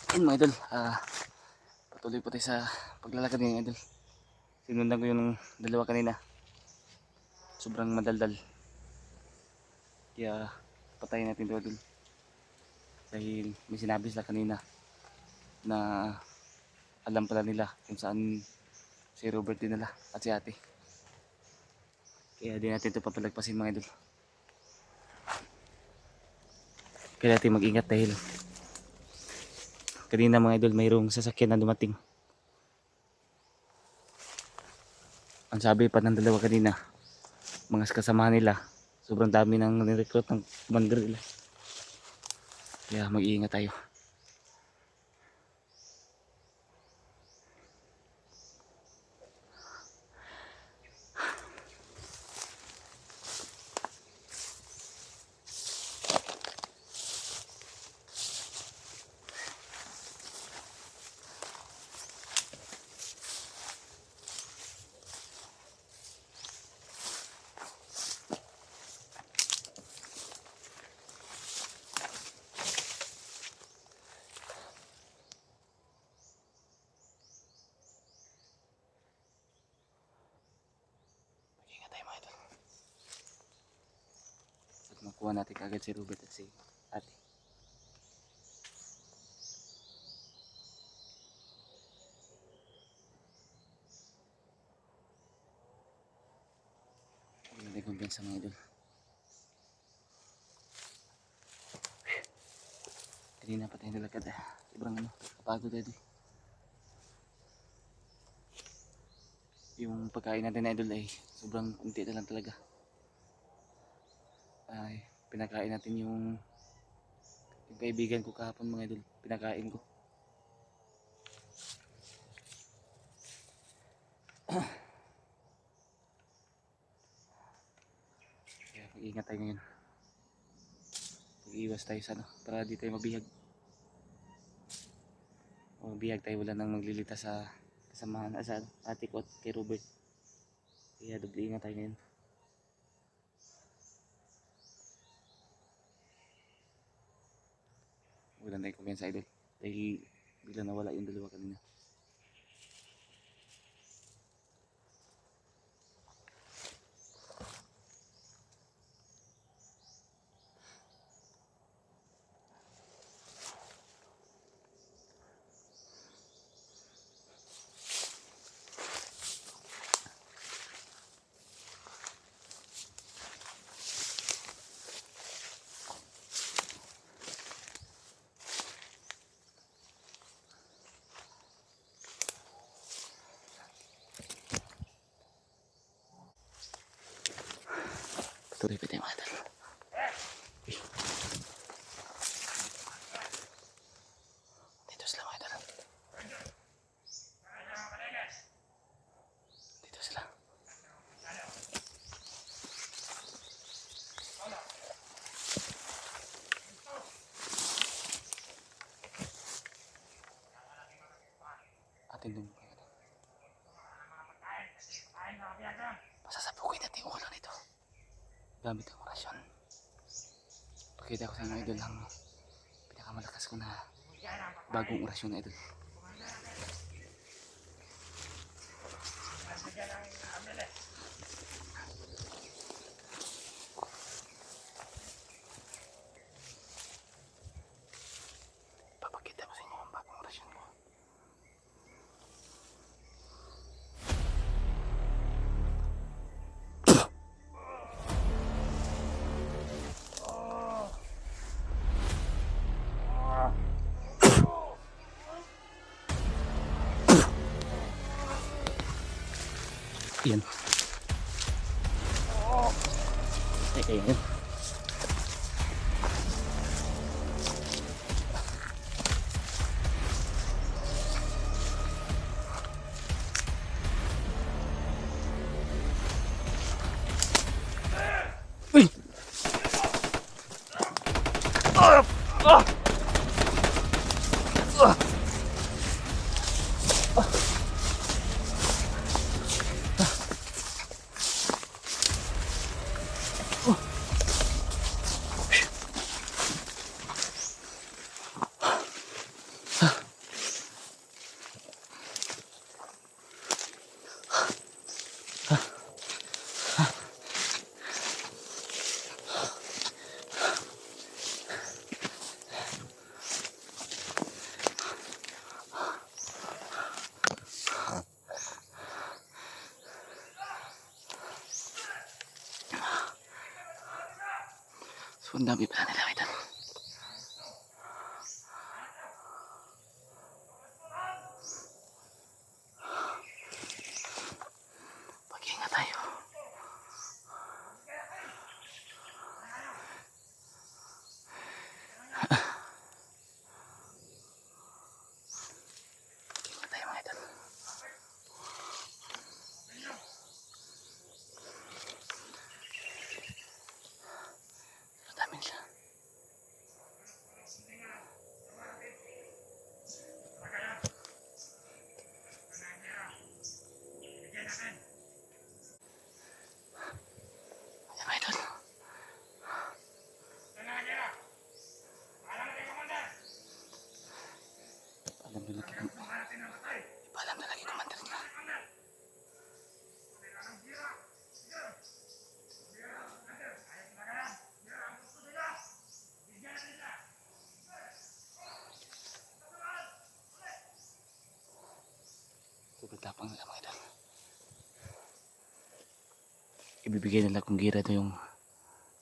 Yan mga idol, patuloy po tayo sa paglalakad ngayon idol. Sinundan ko yung dalawa kanina. Sobrang madaldal. Kaya patayin natin ito idol. Dahil may sinabi sila kanina na alam pala nila kung saan si Robert dinala at si ate. Kaya di natin ito papalagpasin mga idol. Kaya natin mag-ingat dahil kanina mga idol mayroong sasakyan na dumating. Ang sabi pa ng dalawa kanina, mga kasamahan nila, sobrang dami nang nirecruit ng commander nila. Kaya mag-iingat tayo. Mag-iingat tayo mga idol. At makuha natin kagad si Robert at si ate. Huwag natin kumpiyansa mga idol. Kanina pa tayo nalakad sobrang kapagod idol. Yung pagkain natin na idol ay sobrang kunti na lang talaga. Ay, pinakain natin yung kaibigan ko kahapon mga idol. Pinakain ko. Kaya mag-ingat tayo ngayon. Mag-iwas tayo sa para di tayo mabihag. O mabihag tayo, wala nang maglilita sa kasamahan sa ate ko at kay Robert. Kaya doble ingat tayo ngayon. Wala na tayo kumpiyansa idol. Dahil bigla nawala yung dalawa kanina. Patuloy pa tayo mga idol. Dito sila mga idol. Dito sila. Atin din. Masasabukin natin yung ulo nito gamit ang orasyon. Pakita ko sa inyo idol ang pinakamalakas ko na bagong orasyon na idol. Papakita ko sa inyo ang bagong orasyon ko. Yan. Ayan. Uy! Ah. Sobrang dami pala nila ito. Mag-ingat tayo. Mag-ingat tayo mga ito. Ang dami nila. Ipalam na lagi commander na. Sobrang tapang nila mga idol. Ibibigay nila kung gira ito yung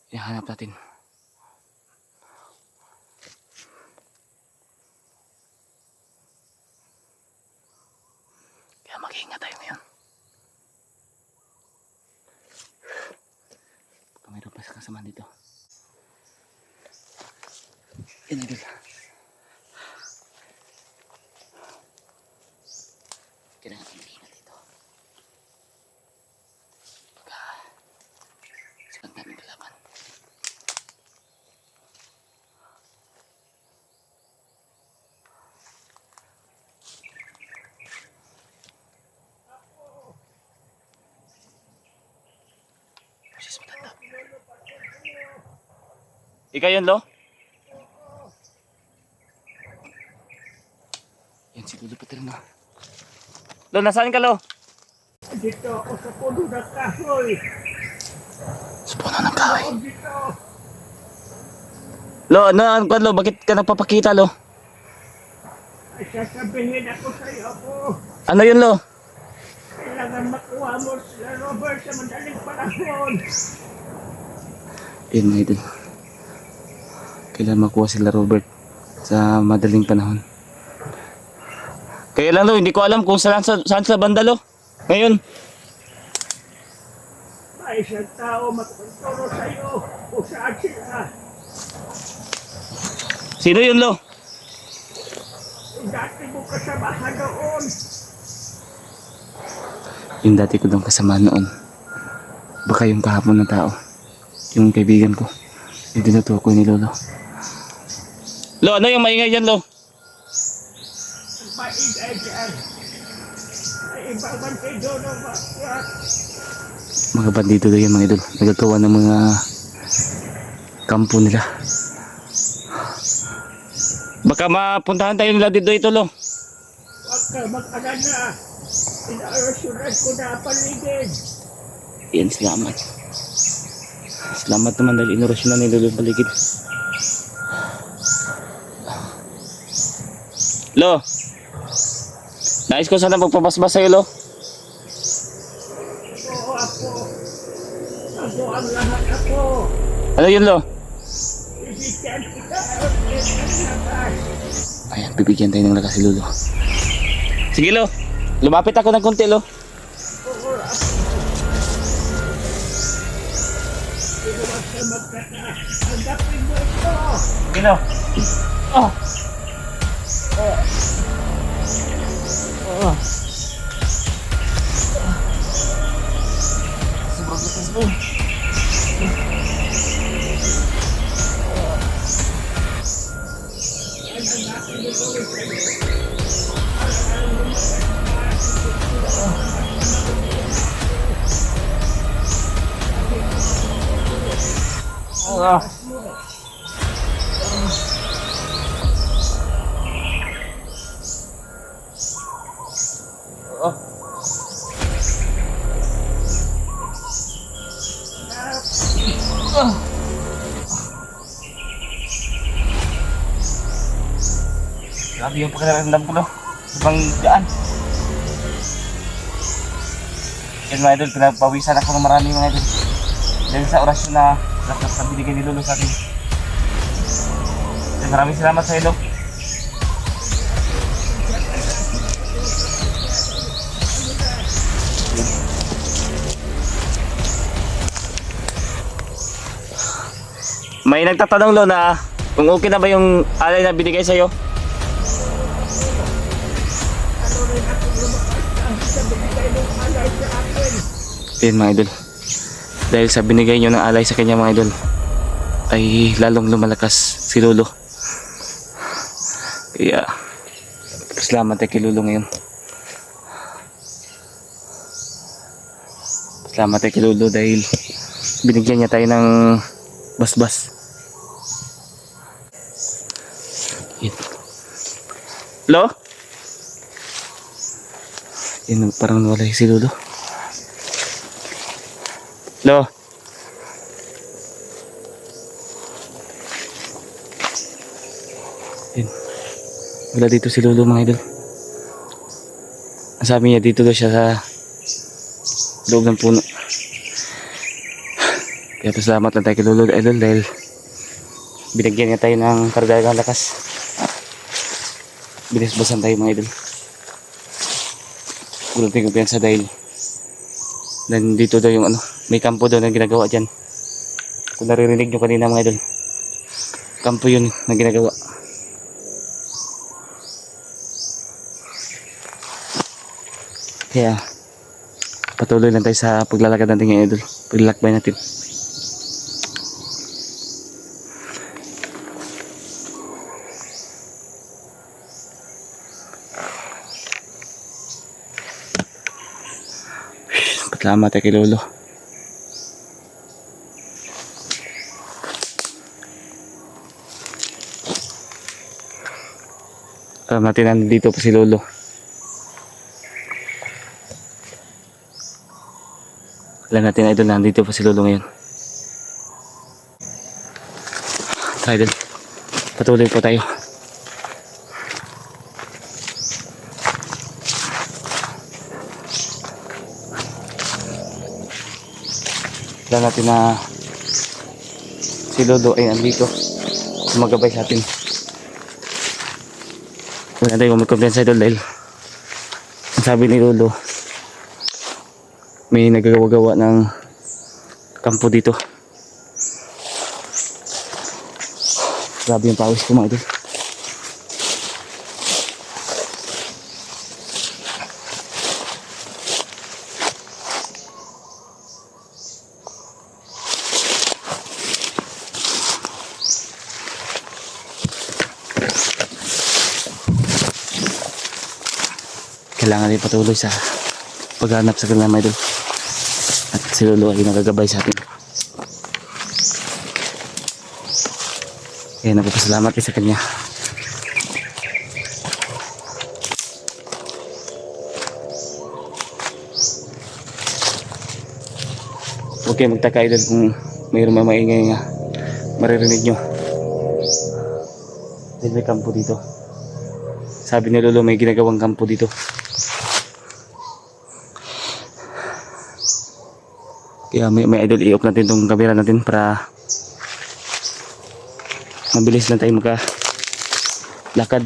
hinahanap natin. Kaya mag-iingat tayo ngayon. Baka mayroon pa sa kasama dito. Yan idol. Kailangan mag-iingat dito. Baka sobrang daming kalaban. Proses matanda. Ikaw yun, Lo? Yan si Lolo Pater na. Lo, nasaan ka, Lo? Dito ako sa puno ng kahoy. Sa puno ng kahoy. Dito. Lo, ano Lo? Bakit ka nagpapakita, Lo? Ay sasabihin ako sa iyo po. Ano yun, Lo? Kailangan makuha mo sila Robert sa madaling panahon. Yun, mga idol. Kailangan makuha sila Robert sa madaling panahon. Kaya lang, Lo, hindi ko alam kung saan sa banda, Lo. Ngayon. May isang tao magtuturo sa iyo kung saan sila. Sino yun, Lo? Yung dati mo kasamahan doon. Yung dati ko doon kasama noon. Baka yung kahapon na tao. Yung kaibigan ko. Yung tinutukoy ni Lolo. Lo, ano yung maingay dyan, Lo? Maingay dyan. May ibang bandido na bakit. Mga bandido daw yan, mga idol. Nagagawa ng mga kampo nila. Baka mapuntahan tayo nila dito ito, Lo. Huwag ka mag-alala. Inaarasunan ko na ang paligid. Yan, salamat. Salamat naman dahil inorasyonan ni Lolo yung paligid. Lo, nais ko sana magpapasbas sa'yo, Lo. Oo, ako. Ako ang lahat ako. Ano yun, Lo? Bibigyan kita ng lakas. Ayan, bibigyan tayo ng lakas si Lolo. Sige, Lo. Lumapit ako ng konti, Lo. Oo, ako. Huwag ka magkata. Hanggapin mo ito. Sige, Lo. Oh. Sobrang lakas, Lo. Grabe yung pagkakaramdam ko, Lo. Ibang daan. Yan, mga idol, pinagpawisan ako ng marami, mga idol. Dahil sa orasyon na binigay ni Lolo sa akin. Maraming salamat sa ilo. May nagtatanong lo na kung okay na ba yung alay na binigay sa'yo? Ano rin ako lumakas sa binigay ng alay sa akin. Yan mga idol. Dahil sa binigay nyo ng alay sa kanya mga idol, ay lalong lumalakas si Lolo. Kaya, salamat tayo kay Lolo ngayon. Salamat tayo kay Lolo dahil binigyan niya tayo ng basbas. Yan. Lo? Yan, parang nawala si Lolo. Lo? Yan. Wala dito si Lolo mga idol. Ang sabi niya dito daw siya sa loob ng puno. Kaya pasalamat lang tayo kay Lolo idol dahil binigyan niya tayo ng karagdagang lakas. Binisbasan tayo mga idol. Walang tayong kumpiyansa dahil nandito daw yung ano, may kampo daw na ginagawa dyan. Kung naririnig nyo kanina mga idol, kampo yun na ginagawa. Kaya patuloy lang tayo sa paglalakad natin ngayon idol. Paglalakbay natin. Salamat kay Lolo. Alam natin nandito pa si Lolo. Alam natin idol nandito pa si Lolo ngayon. Tara idol. Patuloy po tayo. Alam natin na si Lolo ay nandito magabay sa atin. Wala tayong magkumpiyansa idol dahil ang sabi ni Lolo may nagagawa-gawa ng kampo dito. Grabe yung pawis ko mga idol. Kailangan din patuloy sa paghanap sa kanila mga idol. At si Lolo ay nagagabay sa atin. Kaya nagpapasalamat sa kanya. Huwag kayo magtaka idol kung mayroong maingay nga maririnig nyo. Dahil may kampo dito. Sabi ni Lolo may ginagawang kampo dito. Kaya may idol i-off natin itong camera natin para mabilis lang tayo lakad.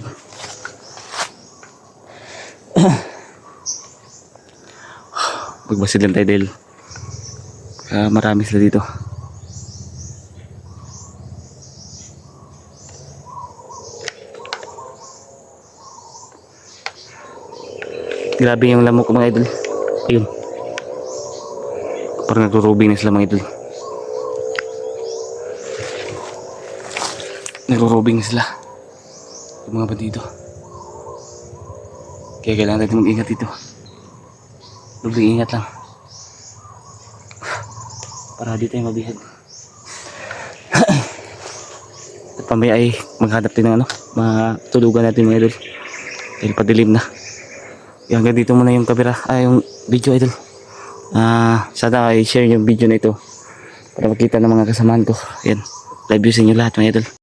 Magbasid lang tayo dahil marami sila dito. Grabe yung lamok ko mga idol. Ayun. Parang nagro-robing na sila mga idol. Nagro-robing na sila. Yung mga bandido. Kaya kailangan natin mag-ingat dito. Dobling ingat lang. Para di tayo mabihag. At pamaya ay maghanap din ng ano, matulugan natin mga idol. Dahil padilim na. Hanggang dito muna yung camera, yung video idol. Sana i-share yung video na ito para makita ng mga kasamahan ko. Ayan, live view sa inyo lahat mga idol.